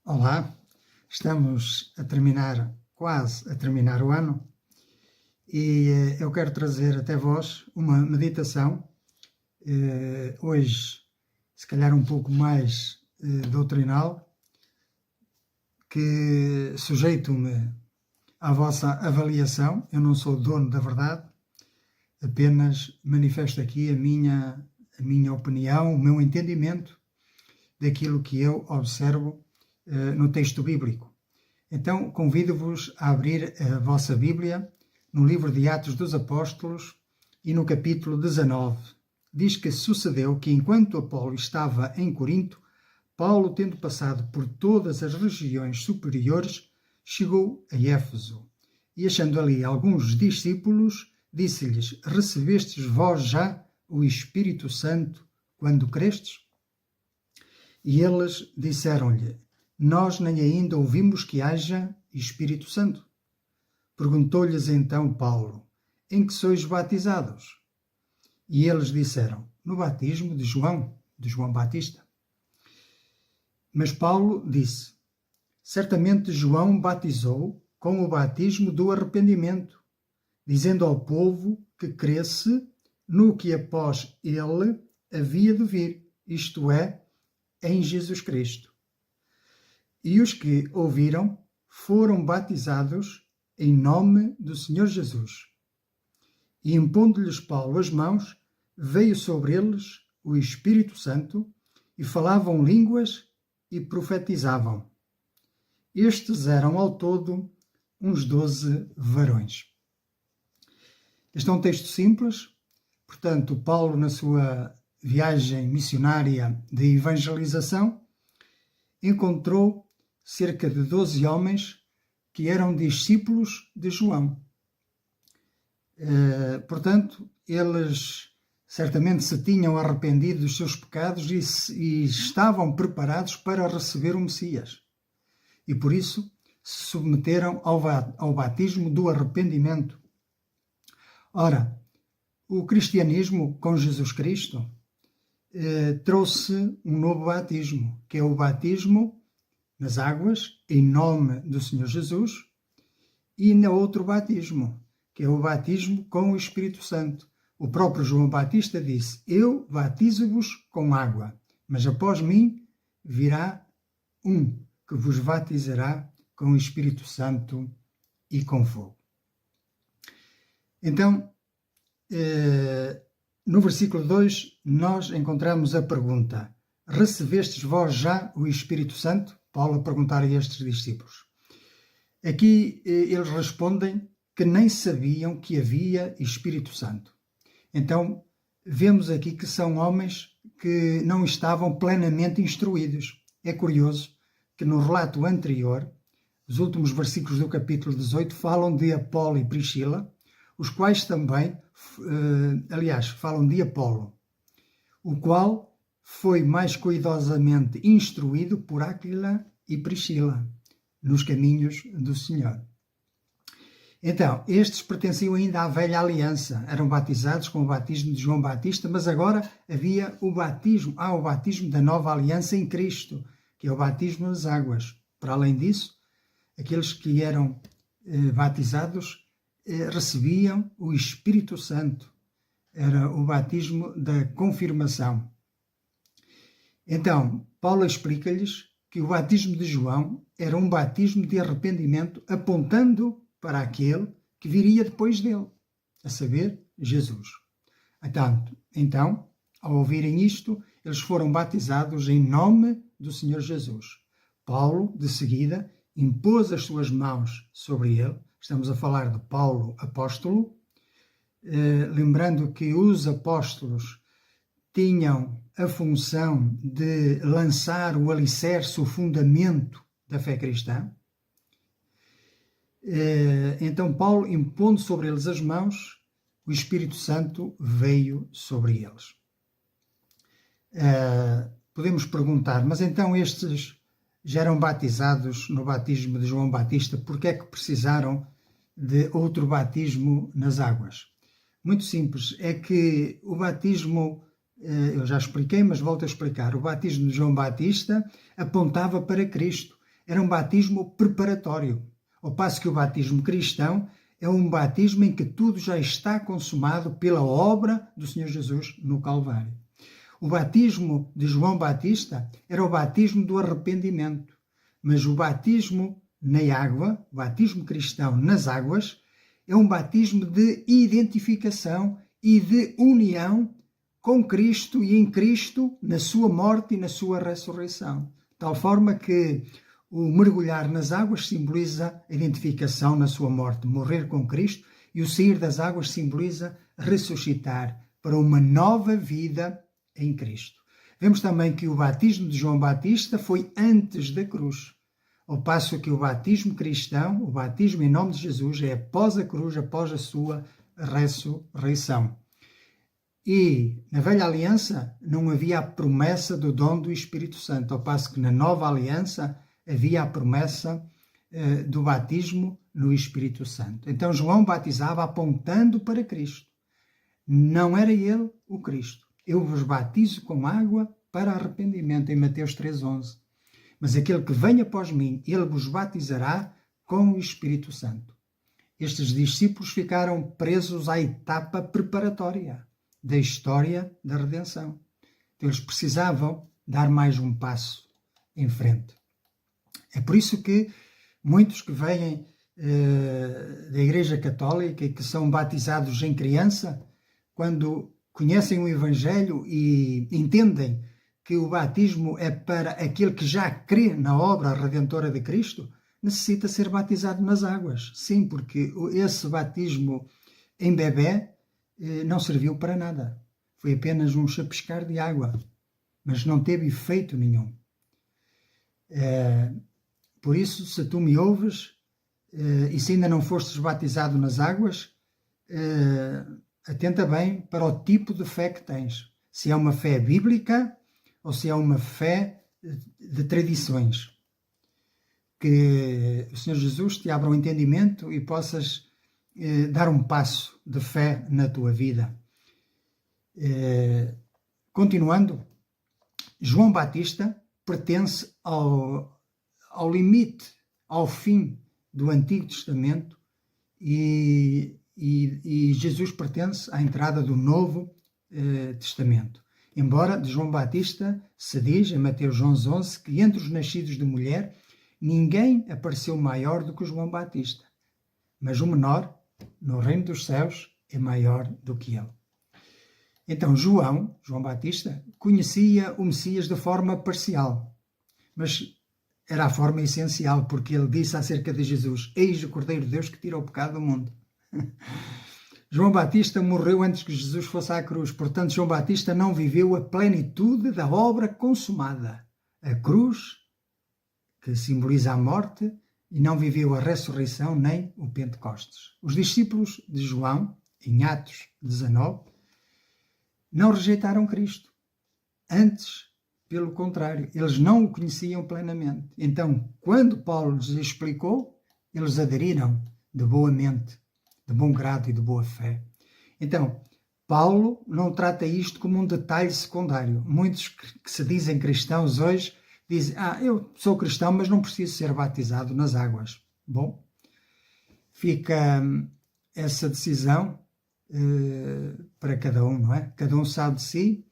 Olá, estamos quase a terminar o ano e eu quero trazer até vós uma meditação, hoje se calhar um pouco mais doutrinal, que sujeito-me à vossa avaliação. Eu não sou dono da verdade, apenas manifesto aqui a minha opinião, o meu entendimento daquilo que eu observo no texto bíblico. Então, convido-vos a abrir a vossa Bíblia no livro de Atos dos Apóstolos e no capítulo 19. Diz que sucedeu que, enquanto Apolo estava em Corinto, Paulo, tendo passado por todas as regiões superiores, chegou a Éfeso. E achando ali alguns discípulos, disse-lhes: recebestes vós já o Espírito Santo quando crestes? E eles disseram-lhe: nós nem ainda ouvimos que haja Espírito Santo. Perguntou-lhes então Paulo: em que sois batizados? E eles disseram: no batismo de João Batista. Mas Paulo disse: certamente João batizou com o batismo do arrependimento, dizendo ao povo que cresce no que após ele havia de vir, isto é, em Jesus Cristo. E os que ouviram foram batizados em nome do Senhor Jesus. E impondo-lhes Paulo as mãos, veio sobre eles o Espírito Santo, e falavam línguas e profetizavam. Estes eram ao todo uns 12 varões. Este é um texto simples, portanto, Paulo, na sua viagem missionária de evangelização, encontrou cerca de 12 homens que eram discípulos de João. Portanto, eles certamente se tinham arrependido dos seus pecados e estavam preparados para receber o Messias. E por isso se submeteram ao batismo do arrependimento. Ora, o cristianismo com Jesus Cristo trouxe um novo batismo, que é o batismo nas águas, em nome do Senhor Jesus, e no outro batismo, que é o batismo com o Espírito Santo. O próprio João Batista disse: eu batizo-vos com água, mas após mim virá um que vos batizará com o Espírito Santo e com fogo. Então, no versículo 2, nós encontramos a pergunta: recebestes vós já o Espírito Santo? Paulo a perguntar a estes discípulos. Aqui eles respondem que nem sabiam que havia Espírito Santo. Então, vemos aqui que são homens que não estavam plenamente instruídos. É curioso que no relato anterior, os últimos versículos do capítulo 18 falam de Apolo e Priscila, os quais também, falam de Apolo, o qual foi mais cuidadosamente instruído por Áquila e Priscila nos caminhos do Senhor. Então, estes pertenciam ainda à velha aliança, eram batizados com o batismo de João Batista, mas agora havia o batismo da nova aliança em Cristo, que é o batismo nas águas. Para além disso, aqueles que eram batizados recebiam o Espírito Santo, era o batismo da confirmação. Então, Paulo explica-lhes que o batismo de João era um batismo de arrependimento apontando para aquele que viria depois dele, a saber, Jesus. Então, ao ouvirem isto, eles foram batizados em nome do Senhor Jesus. Paulo, de seguida, impôs as suas mãos sobre ele. Estamos a falar de Paulo, apóstolo, lembrando que os apóstolos tinham a função de lançar o alicerce, o fundamento da fé cristã. Então Paulo, impondo sobre eles as mãos, o Espírito Santo veio sobre eles. Podemos perguntar, mas então estes já eram batizados no batismo de João Batista, porque é que precisaram de outro batismo nas águas? Muito simples, é que o batismo, eu já expliquei, mas volto a explicar, o batismo de João Batista apontava para Cristo, era um batismo preparatório, ao passo que o batismo cristão é um batismo em que tudo já está consumado pela obra do Senhor Jesus no Calvário. O batismo de João Batista era o batismo do arrependimento, mas o batismo na água, o batismo cristão nas águas, é um batismo de identificação e de união com Cristo e em Cristo na sua morte e na sua ressurreição. De tal forma que o mergulhar nas águas simboliza a identificação na sua morte, morrer com Cristo, e o sair das águas simboliza ressuscitar para uma nova vida em Cristo. Vemos também que o batismo de João Batista foi antes da cruz, ao passo que o batismo cristão, o batismo em nome de Jesus, é após a cruz, após a sua ressurreição. E na velha aliança não havia a promessa do dom do Espírito Santo, ao passo que na nova aliança havia a promessa do batismo no Espírito Santo. Então João batizava apontando para Cristo. Não era ele o Cristo. Eu vos batizo com água para arrependimento, em Mateus 3,11. Mas aquele que vem após mim, ele vos batizará com o Espírito Santo. Estes discípulos ficaram presos à etapa preparatória da história da redenção. Então, eles precisavam dar mais um passo em frente. É por isso que muitos que vêm da Igreja Católica e que são batizados em criança, quando conhecem o Evangelho e entendem que o batismo é para aquele que já crê na obra redentora de Cristo, necessita ser batizado nas águas. Sim, porque esse batismo em bebé não serviu para nada. Foi apenas um chapiscar de água, mas não teve efeito nenhum. Por isso, se tu me ouves e se ainda não fostes batizado nas águas, atenta bem para o tipo de fé que tens. Se é uma fé bíblica ou se é uma fé de tradições. Que o Senhor Jesus te abra o entendimento e possas dar um passo de fé na tua vida. Continuando, João Batista pertence ao limite, ao fim do Antigo Testamento e Jesus pertence à entrada do Novo Testamento. Embora de João Batista se diz, em Mateus 11,11, que entre os nascidos de mulher ninguém apareceu maior do que João Batista, mas o menor, no reino dos céus, é maior do que ele. Então João Batista, conhecia o Messias de forma parcial, mas era a forma essencial, porque ele disse acerca de Jesus: eis o Cordeiro de Deus que tira o pecado do mundo. João Batista morreu antes que Jesus fosse à cruz, portanto João Batista não viveu a plenitude da obra consumada. A cruz, que simboliza a morte, e não viveu a ressurreição nem o Pentecostes. Os discípulos de João, em Atos 19, não rejeitaram Cristo. Antes, pelo contrário, eles não o conheciam plenamente. Então, quando Paulo lhes explicou, eles aderiram de boa mente, de bom grado e de boa fé. Então, Paulo não trata isto como um detalhe secundário. Muitos que se dizem cristãos hoje dizem: eu sou cristão, mas não preciso ser batizado nas águas. Bom, fica essa decisão para cada um, não é? Cada um sabe de si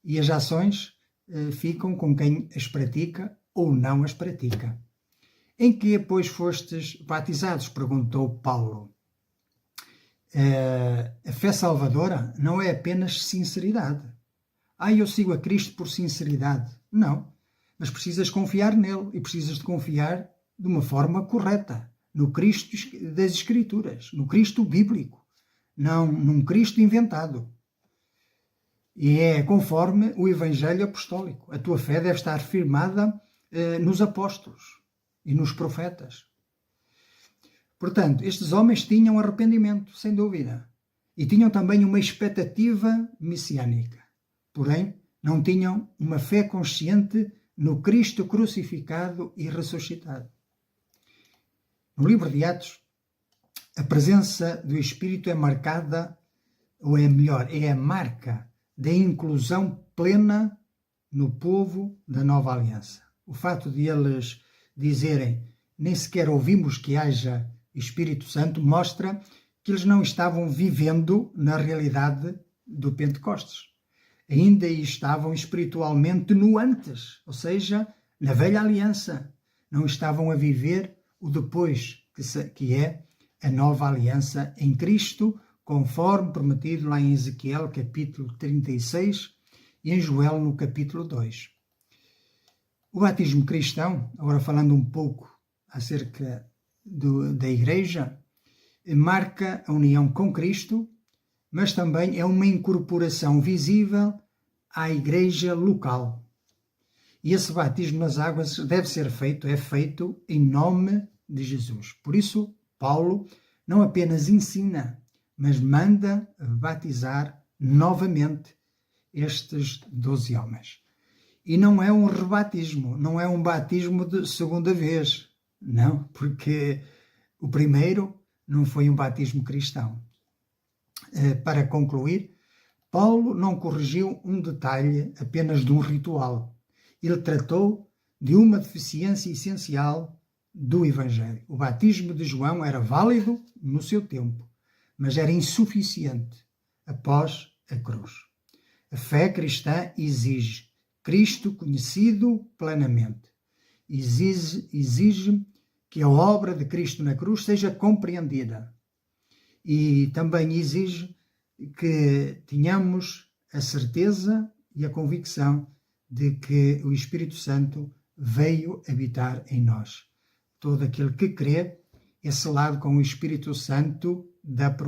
e as ações ficam com quem as pratica ou não as pratica. Em que, pois, fostes batizados? Perguntou Paulo. A fé salvadora não é apenas sinceridade. Eu sigo a Cristo por sinceridade. Não. Mas precisas confiar nele e precisas de confiar de uma forma correta, no Cristo das Escrituras, no Cristo bíblico, não num Cristo inventado. E é conforme o Evangelho apostólico. A tua fé deve estar firmada nos apóstolos e nos profetas. Portanto, estes homens tinham arrependimento, sem dúvida, e tinham também uma expectativa messiânica. Porém, não tinham uma fé consciente no Cristo crucificado e ressuscitado. No livro de Atos, a presença do Espírito é marcada, ou é melhor, é a marca da inclusão plena no povo da nova aliança. O fato de eles dizerem nem sequer ouvimos que haja Espírito Santo, mostra que eles não estavam vivendo na realidade do Pentecostes. Ainda estavam espiritualmente no antes, ou seja, na velha aliança. Não estavam a viver o depois, que é a nova aliança em Cristo, conforme prometido lá em Ezequiel, capítulo 36, e em Joel, no capítulo 2. O batismo cristão, agora falando um pouco acerca da Igreja, marca a união com Cristo, mas também é uma incorporação visível à Igreja local. E esse batismo nas águas é feito em nome de Jesus. Por isso, Paulo não apenas ensina, mas manda batizar novamente estes 12 homens. E não é um rebatismo, não é um batismo de segunda vez, não, porque o primeiro não foi um batismo cristão. Para concluir, Paulo não corrigiu um detalhe apenas de um ritual. Ele tratou de uma deficiência essencial do Evangelho. O batismo de João era válido no seu tempo, mas era insuficiente após a cruz. A fé cristã exige Cristo conhecido plenamente. Exige que a obra de Cristo na cruz seja compreendida. E também exige que tenhamos a certeza e a convicção de que o Espírito Santo veio habitar em nós. Todo aquele que crê é selado com o Espírito Santo da promessa.